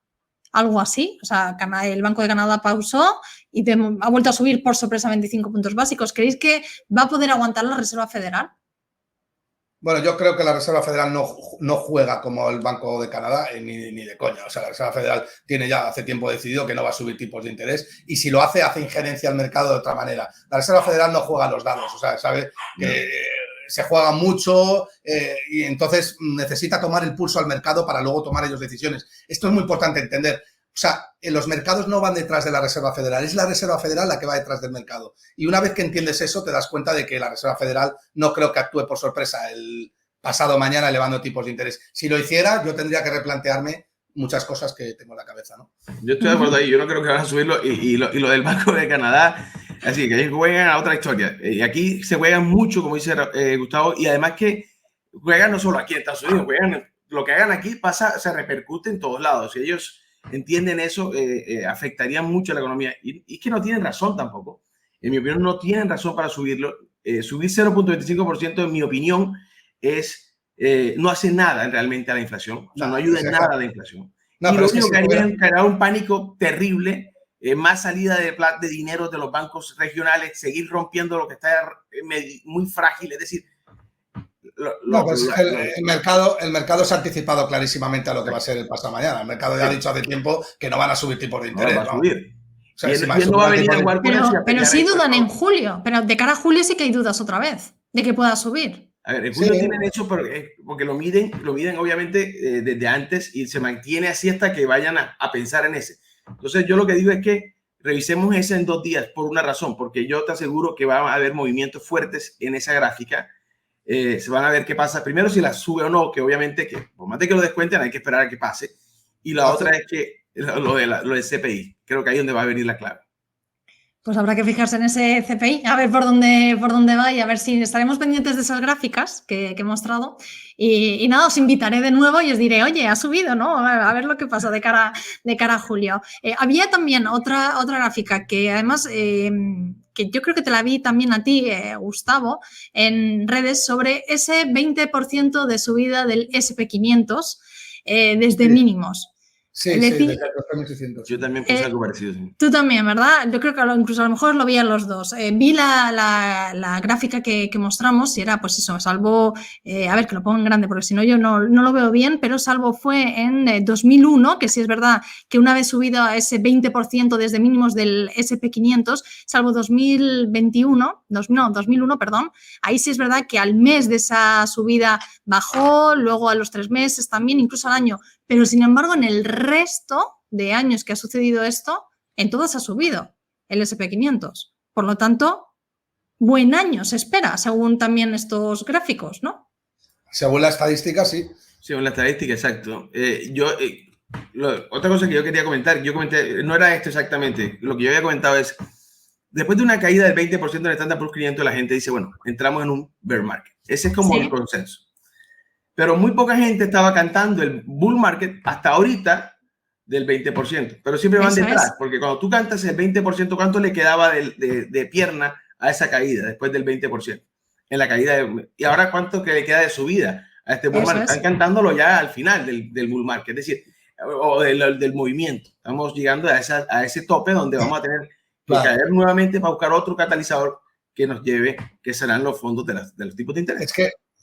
Algo así. O sea, el Banco de Canadá pausó y ha vuelto a subir por sorpresa 25 puntos básicos. ¿Creéis que va a poder aguantar la Reserva Federal?
Bueno, yo creo que la Reserva Federal no juega como el Banco de Canadá ni de coña. O sea, la Reserva Federal tiene ya hace tiempo decidido que no va a subir tipos de interés y si lo hace injerencia al mercado de otra manera. La Reserva Federal no juega a los dados, o sea, sabe que se juega mucho y entonces necesita tomar el pulso al mercado para luego tomar ellos decisiones. Esto es muy importante entender. O sea, los mercados no van detrás de la Reserva Federal, es la Reserva Federal la que va detrás del mercado. Y una vez que entiendes eso, te das cuenta de que la Reserva Federal no creo que actúe por sorpresa el pasado mañana elevando tipos de interés. Si lo hiciera, yo tendría que replantearme muchas cosas que tengo en la cabeza, ¿no?
Yo estoy de acuerdo ahí, yo no creo que van a subirlo y lo del Banco de Canadá, así que ellos juegan a otra historia. Y aquí se juegan mucho, como dice Gustavo, y además que juegan no solo aquí en Estados Unidos, juegan, lo que hagan aquí se repercute en todos lados. Si ellos entienden eso, afectaría mucho a la economía. Y es que no tienen razón tampoco. En mi opinión, no tienen razón para subirlo. Subir 0.25%, en mi opinión, no hace nada realmente a la inflación. O sea, no ayuda en nada a la inflación. Y lo único que haría es crear un pánico terrible, más salida de dinero de los bancos regionales, seguir rompiendo lo que está muy frágil. Es decir,
el mercado se ha anticipado clarísimamente a lo que va a ser el pasado mañana. El mercado ya ha dicho hace tiempo que no van a subir tipos de interés.
No va a subir.
O sea,
pero sí dudan en julio. Pero de cara a julio sí que hay dudas otra vez de que pueda subir.
A ver, en julio tienen hecho porque lo miden obviamente desde antes y se mantiene así hasta que vayan a pensar en ese. Entonces yo lo que digo es que revisemos ese en 2 días por una razón, porque yo te aseguro que va a haber movimientos fuertes en esa gráfica. Se van a ver qué pasa. Primero, si la sube o no, que obviamente que por más de que lo descuenten hay que esperar a que pase. Y la otra es que lo del CPI. Creo que ahí es donde va a venir la clave.
Pues habrá que fijarse en ese CPI, a ver por dónde va y a ver si estaremos pendientes de esas gráficas que he mostrado. Y nada, os invitaré de nuevo y os diré, oye, ha subido, ¿no? A ver lo que pasa de cara a julio. Había también otra gráfica que además... que yo creo que te la vi también a ti, Gustavo, en redes sobre ese 20% de subida del SP500 desde mínimos.
Sí,
decir,
sí,
yo también puse algo parecido. Sí.
Tú también, ¿verdad? Yo creo que incluso a lo mejor lo veían los dos. Vi la gráfica que mostramos y era pues eso, salvo, a ver que lo pongo en grande porque si no yo no lo veo bien, pero salvo fue en 2001, que sí es verdad que una vez subido a ese 20% desde mínimos del SP500, salvo 2001, perdón, ahí sí es verdad que al mes de esa subida bajó, luego a los 3 meses también, incluso al año. Pero, sin embargo, en el resto de años que ha sucedido esto, en todas ha subido el SP500. Por lo tanto, buen año se espera, según también estos gráficos, ¿no?
Según la estadística, sí.
Según la estadística, exacto. Otra cosa que yo quería comentar, no era esto exactamente. Lo que yo había comentado es, después de una caída del 20% del Standard Poor's 500, la gente dice, bueno, entramos en un bear market. Ese es como el consenso. Pero muy poca gente estaba cantando el bull market hasta ahorita del 20%. Pero siempre van detrás, porque cuando tú cantas el 20%, ¿cuánto le quedaba de pierna a esa caída después del 20%? En la caída y ahora, ¿cuánto que le queda de subida a este bull market? Están cantándolo ya al final del bull market, es decir, o del movimiento. Estamos llegando a ese tope donde vamos a tener que caer nuevamente para buscar otro catalizador que nos lleve, que serán los fondos de los tipos de interés.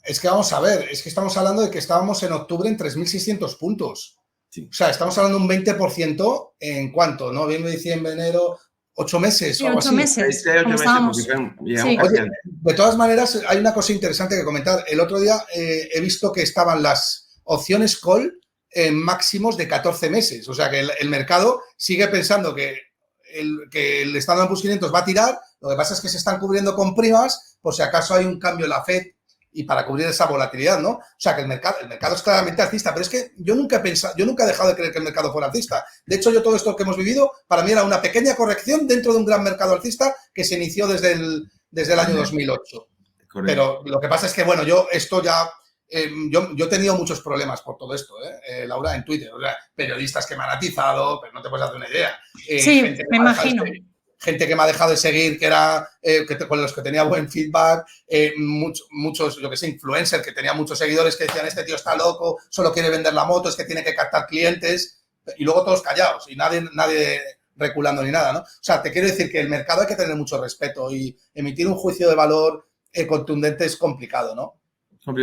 Es que vamos a ver, es que estamos hablando de que estábamos en octubre en 3.600 puntos.
Sí.
O sea, estamos hablando de un 20% en cuánto, ¿noviembre, diciembre, enero, 8 meses
Sí,
o algo
8
así.
meses.
6, 8
Como
meses,
estábamos.
porque llegamos
Sí.
casi
Oye,
antes.
de todas maneras, hay una cosa interesante que comentar. El otro día he visto que estaban las opciones call en máximos de 14 meses. O sea, que el mercado sigue pensando que el Standard & Poor's 500 va a tirar. Lo que pasa es que se están cubriendo con primas por si acaso hay un cambio en la Fed y para cubrir esa volatilidad, ¿no? O sea, que el mercado es claramente alcista, pero es que yo nunca he dejado de creer que el mercado fuera alcista. De hecho, yo todo esto que hemos vivido, para mí era una pequeña corrección dentro de un gran mercado alcista que se inició desde el año 2008.
Correcto.
Pero lo que pasa es que, bueno, yo he tenido muchos problemas por todo esto, Laura, en Twitter. O sea, periodistas que me han atizado, pero no te puedes hacer una idea.
Sí, me imagino.
Gente que me ha dejado de seguir, con los que tenía buen feedback, muchos, yo que sé, influencers que tenía muchos seguidores que decían, este tío está loco, solo quiere vender la moto, es que tiene que captar clientes, y luego todos callados y nadie reculando ni nada, ¿no? O sea, te quiero decir que el mercado hay que tener mucho respeto y emitir un juicio de valor contundente es complicado, ¿no?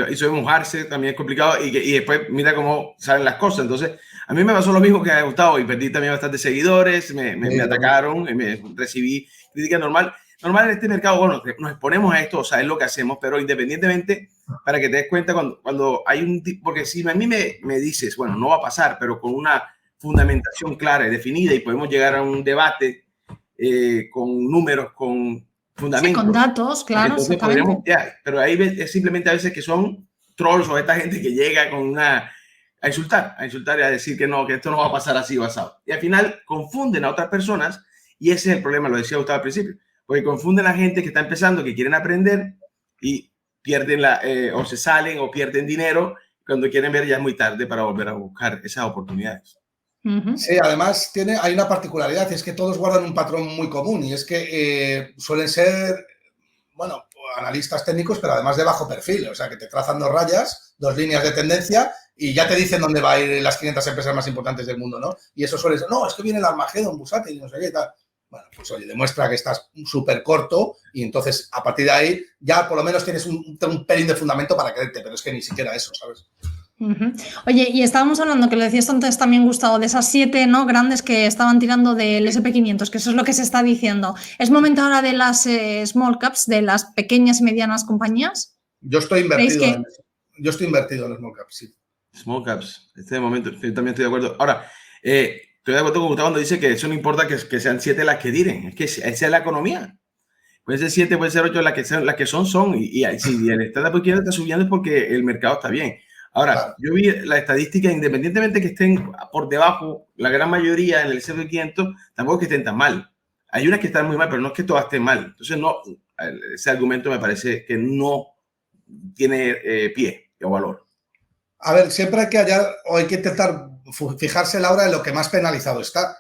Y soy mojarse también es complicado y después mira cómo salen las cosas. Entonces, a mí me pasó lo mismo que a Gustavo y perdí también bastantes seguidores, me atacaron, me recibí crítica normal en este mercado. Bueno, nos exponemos a esto, o sea, es lo que hacemos, pero independientemente, para que te des cuenta cuando hay un tipo, porque si a mí me dices, bueno, no va a pasar, pero con una fundamentación clara y definida y podemos llegar a un debate con números, con fundamentos.
Sí, con datos, claro, exactamente.
Pero ahí es simplemente a veces que son trolls o esta gente que llega a insultar y a decir que no, que esto no va a pasar así basado. Y al final confunden a otras personas y ese es el problema, lo decía Gustavo al principio, porque confunden a gente que está empezando, que quieren aprender y pierden o se salen o pierden dinero. Cuando quieren ver ya es muy tarde para volver a buscar esas oportunidades.
Sí, además hay una particularidad, es que todos guardan un patrón muy común y es que suelen ser, bueno, analistas técnicos, pero además de bajo perfil, o sea, que te trazan 2 rayas, 2 líneas de tendencia y ya te dicen dónde va a ir las 500 empresas más importantes del mundo, ¿no? Y eso suele ser, no, es que viene el Armagedón, Busati y no sé qué y tal. Bueno, pues oye, demuestra que estás súper corto y entonces a partir de ahí ya por lo menos tienes un pelín de fundamento para creerte, pero es que ni siquiera eso, ¿sabes?
Oye, y estábamos hablando, que lo decías antes también, Gustavo, de esas 7, ¿no?, grandes que estaban tirando del SP500, que eso es lo que se está diciendo. ¿Es momento ahora de las small caps, de las pequeñas y medianas compañías?
Yo estoy invertido en small caps, sí.
Small caps, este momento, yo también estoy de acuerdo. Ahora, estoy de acuerdo con Gustavo cuando dice que eso no importa que sean 7 las que tiren, es que esa es la economía. Puede ser 7, puede ser 8, las que son. Y si el Standard & Poor's está subiendo es porque el mercado está bien. Ahora, claro, yo vi la estadística, independientemente que estén por debajo, la gran mayoría en el S&P 500, tampoco es que estén tan mal. Hay unas que están muy mal, pero no es que todas estén mal. Entonces, no, ese argumento me parece que no tiene pie o valor.
A ver, siempre hay que intentar fijarse, Laura, en lo que más penalizado está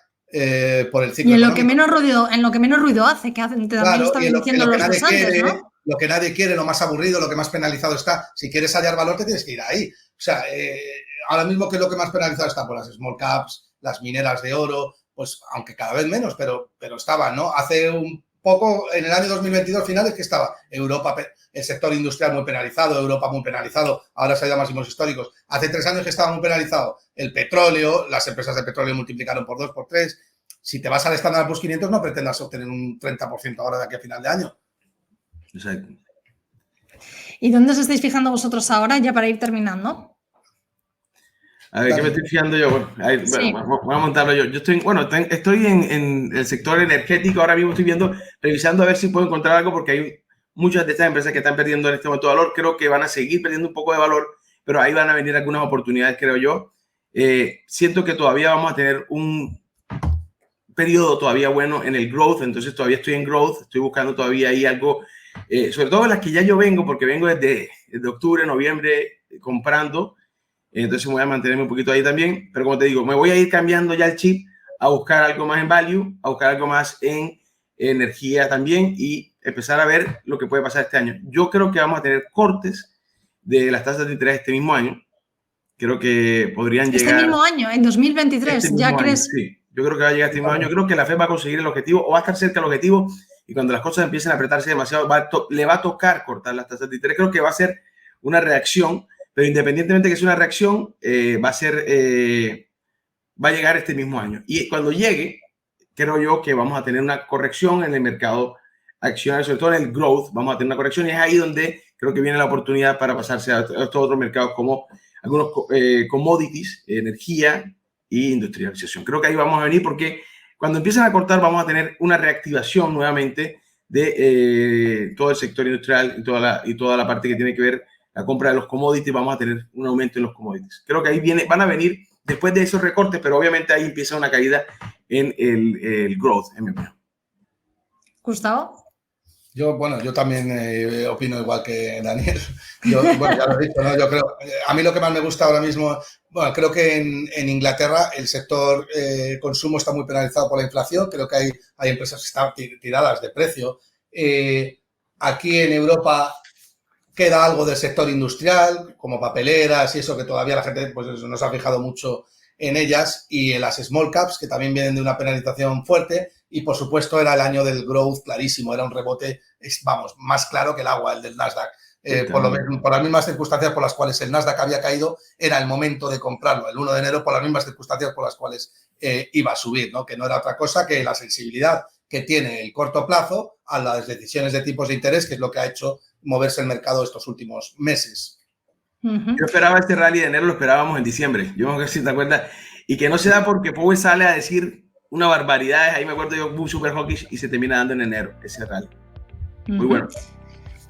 por el ciclo
y en
económico.
lo que menos ruido hace, que también claro, están diciendo los antes, ¿no?
Lo que nadie quiere, lo más aburrido, lo que más penalizado está. Si quieres hallar valor, te tienes que ir ahí. O sea, ahora mismo, ¿qué es lo que más penalizado está? Pues las small caps, las mineras de oro, pues aunque cada vez menos, pero estaban, ¿no? Hace un poco, en el año 2022 finales, que estaba Europa, el sector industrial muy penalizado, Europa muy penalizado, ahora se ha ido a máximos históricos. Hace 3 años que estaba muy penalizado el petróleo, las empresas de petróleo multiplicaron por 2, por 3. Si te vas al Standard & Poor's 500, no pretendas obtener un 30% ahora de aquí a final de año.
Exacto.
¿Y dónde os estáis fijando vosotros ahora, ya para ir terminando?
A ver, ¿qué me estoy fijando yo? Bueno, sí, voy a montarlo yo. Yo estoy en el sector energético. Ahora mismo estoy revisando a ver si puedo encontrar algo, porque hay muchas de estas empresas que están perdiendo en este momento valor. Creo que van a seguir perdiendo un poco de valor, pero ahí van a venir algunas oportunidades, creo yo. Siento que todavía vamos a tener un periodo todavía bueno en el growth, entonces todavía estoy en growth, estoy buscando todavía ahí algo, sobre todo en las que ya yo vengo, porque vengo desde octubre, noviembre comprando, entonces me voy a mantenerme un poquito ahí también, pero como te digo, me voy a ir cambiando ya el chip a buscar algo más en value, a buscar algo más en energía también y empezar a ver lo que puede pasar este año. Yo creo que vamos a tener cortes de las tasas de interés este mismo año. Creo que podrían llegar...
Este mismo año, en 2023, ¿ya crees?
Sí, yo creo que va a llegar este mismo año. Creo que la FED va a conseguir el objetivo o va a estar cerca del objetivo y cuando las cosas empiecen a apretarse demasiado, le va a tocar cortar las tasas de interés. Creo que va a ser una reacción, pero independientemente de que sea una reacción, va a ser va a llegar este mismo año. Y cuando llegue, creo yo que vamos a tener una corrección en el mercado accionario, sobre todo en el growth, vamos a tener una corrección y es ahí donde creo que viene la oportunidad para pasarse a estos otros mercados como algunos commodities, energía y industrialización. Creo que ahí vamos a venir porque cuando empiezan a cortar vamos a tener una reactivación nuevamente de todo el sector industrial y toda la parte que tiene que ver la compra de los commodities. Vamos a tener un aumento en los commodities. Creo que ahí van a venir después de esos recortes, pero obviamente ahí empieza una caída en el growth, en mi opinión.
Gustavo.
Yo también opino igual que Daniel. Ya lo he dicho, ¿no? Yo creo, a mí lo que más me gusta ahora mismo, creo que en Inglaterra el sector consumo está muy penalizado por la inflación. Creo que hay empresas que están tiradas de precio. Aquí en Europa queda algo del sector industrial, como papeleras y eso, que todavía la gente pues, no se ha fijado mucho en ellas, y en las small caps, que también vienen de una penalización fuerte. Y, por supuesto, era el año del growth clarísimo. Era un rebote, más claro que el agua, el del Nasdaq. Por las mismas circunstancias por las cuales el Nasdaq había caído, era el momento de comprarlo. El 1 de enero, por las mismas circunstancias por las cuales iba a subir, ¿no? Que no era otra cosa que la sensibilidad que tiene el corto plazo a las decisiones de tipos de interés, que es lo que ha hecho moverse el mercado estos últimos meses.
Yo esperaba este rally de enero, lo esperábamos en diciembre. Yo no sé si te acuerdas. Y que no se da porque Powell sale a decir una barbaridad. Ahí me acuerdo yo, super hawkish, y se termina dando en enero ese rally. Muy bueno.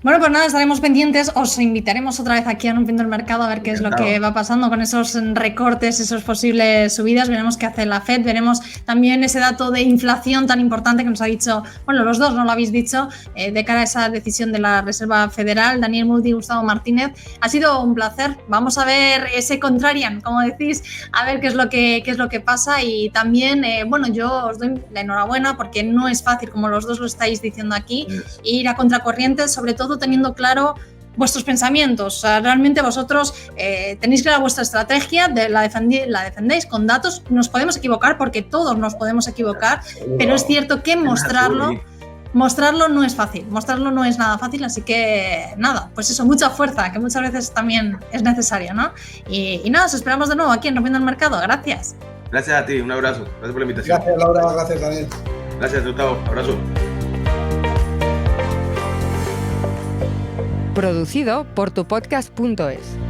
Bueno, pues nada, estaremos pendientes. Os invitaremos otra vez aquí a Rompiendo el Mercado a ver qué es lo que va pasando con esos recortes, esos posibles subidas. Veremos qué hace la Fed. Veremos también ese dato de inflación tan importante que nos ha dicho, bueno, los dos no lo habéis dicho, de cara a esa decisión de la Reserva Federal. Daniel Moody y Gustavo Martínez. Ha sido un placer. Vamos a ver ese contrarian, como decís, a ver qué es lo que pasa. Y también, yo os doy la enhorabuena porque no es fácil, como los dos lo estáis diciendo aquí, ir a contracorriente, sobre todo teniendo claro vuestros pensamientos. O sea, realmente vosotros tenéis clara vuestra estrategia, la defendéis con datos. Nos podemos equivocar porque todos nos podemos equivocar, pero es cierto que mostrarlo no es fácil, mostrarlo no es nada fácil, así que nada, pues eso, mucha fuerza, que muchas veces también es necesaria, ¿no? Y nada, os esperamos de nuevo aquí en Rompiendo el Mercado. Gracias.
Gracias a ti, un abrazo. Gracias por la invitación.
Gracias, Laura. Gracias, Daniel.
Gracias, Gustavo. Abrazo.
Producido por tupodcast.es.